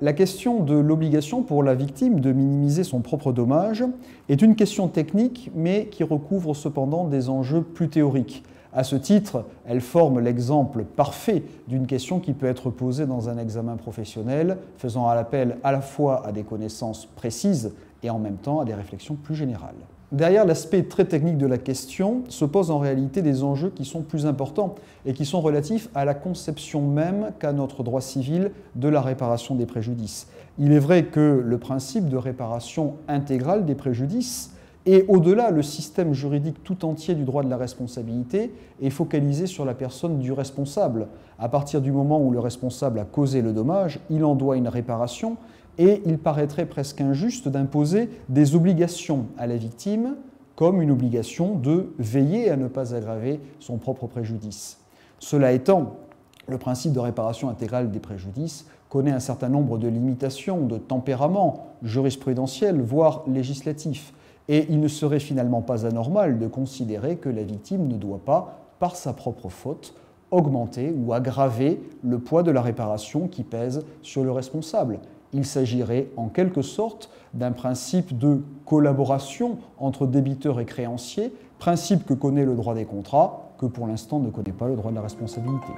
La question de l'obligation pour la victime de minimiser son propre dommage est une question technique, mais qui recouvre cependant des enjeux plus théoriques. À ce titre, elle forme l'exemple parfait d'une question qui peut être posée dans un examen professionnel, faisant appel à la fois à des connaissances précises et en même temps à des réflexions plus générales. Derrière l'aspect très technique de la question se posent en réalité des enjeux qui sont plus importants et qui sont relatifs à la conception même qu'a notre droit civil de la réparation des préjudices. Il est vrai que le principe de réparation intégrale des préjudices et au-delà, le système juridique tout entier du droit de la responsabilité est focalisé sur la personne du responsable. À partir du moment où le responsable a causé le dommage, il en doit une réparation et il paraîtrait presque injuste d'imposer des obligations à la victime comme une obligation de veiller à ne pas aggraver son propre préjudice. Cela étant, le principe de réparation intégrale des préjudices connaît un certain nombre de limitations, de tempéraments jurisprudentiels, voire législatifs. Et il ne serait finalement pas anormal de considérer que la victime ne doit pas, par sa propre faute, augmenter ou aggraver le poids de la réparation qui pèse sur le responsable. Il s'agirait en quelque sorte d'un principe de collaboration entre débiteurs et créanciers, principe que connaît le droit des contrats, que pour l'instant ne connaît pas le droit de la responsabilité.